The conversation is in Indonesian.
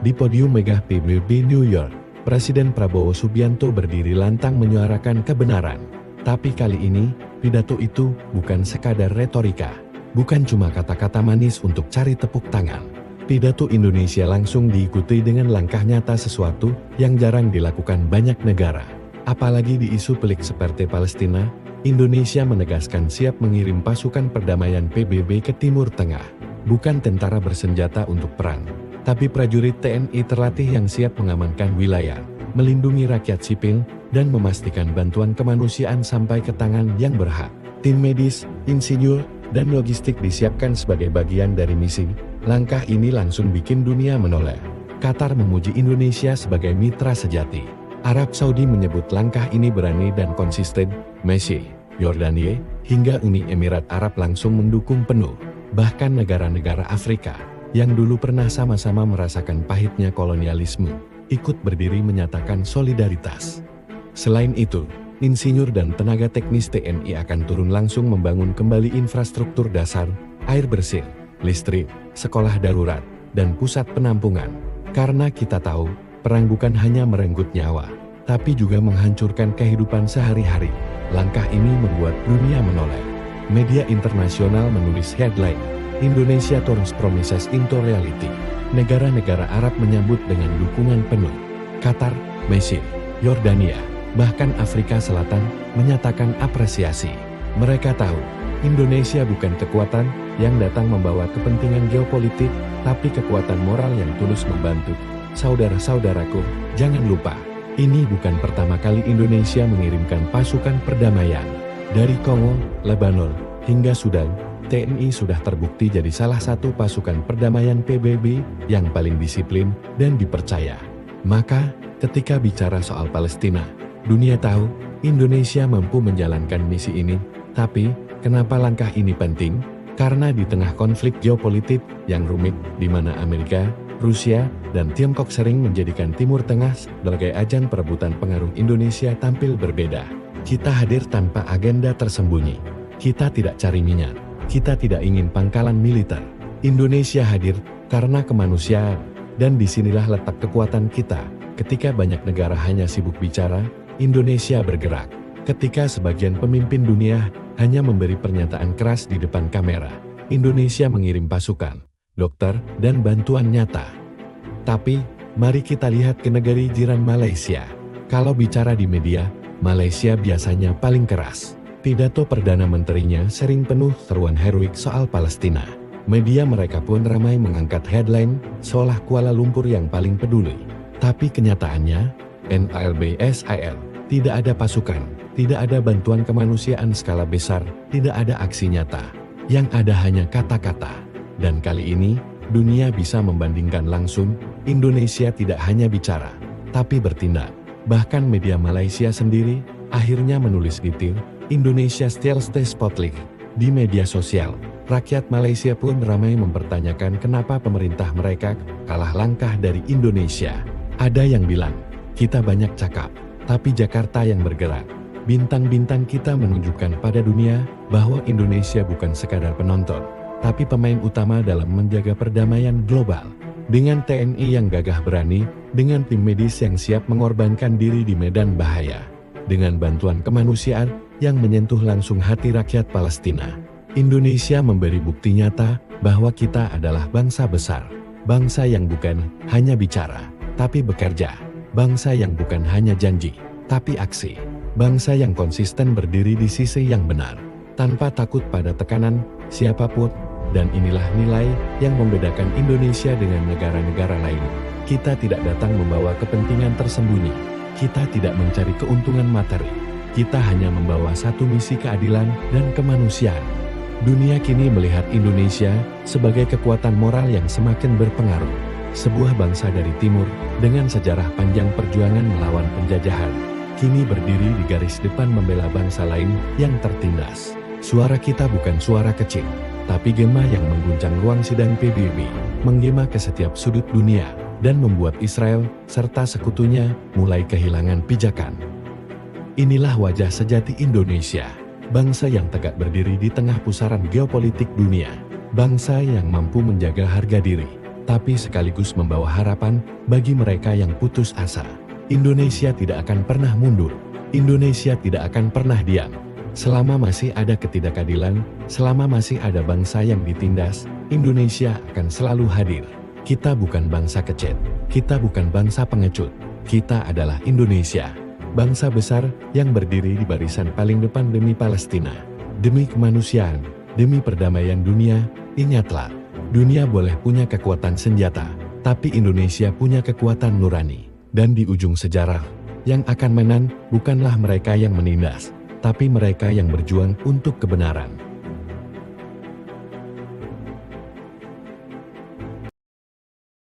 Di podium megah PBB New York, Presiden Prabowo Subianto berdiri lantang menyuarakan kebenaran. Tapi kali ini, pidato itu bukan sekadar retorika. Bukan cuma kata-kata manis untuk cari tepuk tangan. Pidato Indonesia langsung diikuti dengan langkah nyata, sesuatu yang jarang dilakukan banyak negara. Apalagi di isu pelik seperti Palestina, Indonesia menegaskan siap mengirim pasukan perdamaian PBB ke Timur Tengah. Bukan tentara bersenjata untuk perang, tapi prajurit TNI terlatih yang siap mengamankan wilayah, melindungi rakyat sipil, dan memastikan bantuan kemanusiaan sampai ke tangan yang berhak. Tim medis, insinyur, dan logistik disiapkan sebagai bagian dari misi. Langkah ini langsung bikin dunia menoleh. Qatar memuji Indonesia sebagai mitra sejati. Arab Saudi menyebut langkah ini berani dan konsisten. Mesir, Yordania, hingga Uni Emirat Arab langsung mendukung penuh. Bahkan negara-negara Afrika yang dulu pernah sama-sama merasakan pahitnya kolonialisme, ikut berdiri menyatakan solidaritas. Selain itu, insinyur dan tenaga teknis TNI akan turun langsung membangun kembali infrastruktur dasar, air bersih, listrik, sekolah darurat, dan pusat penampungan. Karena kita tahu, perang bukan hanya merenggut nyawa, tapi juga menghancurkan kehidupan sehari-hari. Langkah ini membuat dunia menoleh. Media internasional menulis headline, Indonesia turns promises into reality. Negara-negara Arab menyambut dengan dukungan penuh. Qatar, Mesir, Yordania, bahkan Afrika Selatan menyatakan apresiasi. Mereka tahu, Indonesia bukan kekuatan yang datang membawa kepentingan geopolitik, tapi kekuatan moral yang tulus membantu. Saudara-saudaraku, jangan lupa, ini bukan pertama kali Indonesia mengirimkan pasukan perdamaian. Dari Kongo, Lebanon, hingga Sudan, TNI sudah terbukti jadi salah satu pasukan perdamaian PBB yang paling disiplin dan dipercaya. Maka, ketika bicara soal Palestina, dunia tahu Indonesia mampu menjalankan misi ini. Tapi, kenapa langkah ini penting? Karena di tengah konflik geopolitik yang rumit, di mana Amerika, Rusia, dan Tiongkok sering menjadikan Timur Tengah sebagai ajang perebutan pengaruh, Indonesia tampil berbeda. Kita hadir tanpa agenda tersembunyi. Kita tidak cari minyak. Kita tidak ingin pangkalan militer. Indonesia hadir karena kemanusiaan. Dan disinilah letak kekuatan kita. Ketika banyak negara hanya sibuk bicara, Indonesia bergerak. Ketika sebagian pemimpin dunia hanya memberi pernyataan keras di depan kamera, Indonesia mengirim pasukan, dokter, dan bantuan nyata. Tapi, mari kita lihat ke negara jiran Malaysia. Kalau bicara di media, Malaysia biasanya paling keras. Pidato Perdana Menterinya sering penuh seruan heroik soal Palestina. Media mereka pun ramai mengangkat headline, seolah Kuala Lumpur yang paling peduli. Tapi kenyataannya, NLBSIL, tidak ada pasukan, tidak ada bantuan kemanusiaan skala besar, tidak ada aksi nyata. Yang ada hanya kata-kata. Dan kali ini, dunia bisa membandingkan langsung, Indonesia tidak hanya bicara, tapi bertindak. Bahkan media Malaysia sendiri, akhirnya menulis detail, Indonesia still stays spotlight. Di media sosial, rakyat Malaysia pun ramai mempertanyakan kenapa pemerintah mereka kalah langkah dari Indonesia. Ada yang bilang, kita banyak cakap, tapi Jakarta yang bergerak. Bintang-bintang kita menunjukkan pada dunia bahwa Indonesia bukan sekadar penonton, tapi pemain utama dalam menjaga perdamaian global. Dengan TNI yang gagah berani, dengan tim medis yang siap mengorbankan diri di medan bahaya, dengan bantuan kemanusiaan yang menyentuh langsung hati rakyat Palestina, Indonesia memberi bukti nyata bahwa kita adalah bangsa besar, bangsa yang bukan hanya bicara, tapi bekerja, bangsa yang bukan hanya janji, tapi aksi, bangsa yang konsisten berdiri di sisi yang benar, tanpa takut pada tekanan siapapun. Dan inilah nilai yang membedakan Indonesia dengan negara-negara lain. Kita tidak datang membawa kepentingan tersembunyi. Kita tidak mencari keuntungan materi. Kita hanya membawa satu misi keadilan dan kemanusiaan. Dunia kini melihat Indonesia sebagai kekuatan moral yang semakin berpengaruh. Sebuah bangsa dari timur dengan sejarah panjang perjuangan melawan penjajahan, kini berdiri di garis depan membela bangsa lain yang tertindas. Suara kita bukan suara kecil, tapi gema yang mengguncang ruang sidang PBB, menggema ke setiap sudut dunia, dan membuat Israel serta sekutunya mulai kehilangan pijakan. Inilah wajah sejati Indonesia, bangsa yang tegak berdiri di tengah pusaran geopolitik dunia, bangsa yang mampu menjaga harga diri, tapi sekaligus membawa harapan bagi mereka yang putus asa. Indonesia tidak akan pernah mundur. Indonesia tidak akan pernah diam. Selama masih ada ketidakadilan, selama masih ada bangsa yang ditindas, Indonesia akan selalu hadir. Kita bukan bangsa kecet, kita bukan bangsa pengecut, kita adalah Indonesia. Bangsa besar yang berdiri di barisan paling depan demi Palestina, demi kemanusiaan, demi perdamaian dunia. Ingatlah, dunia boleh punya kekuatan senjata, tapi Indonesia punya kekuatan nurani. Dan di ujung sejarah, yang akan menang bukanlah mereka yang menindas, tapi mereka yang berjuang untuk kebenaran.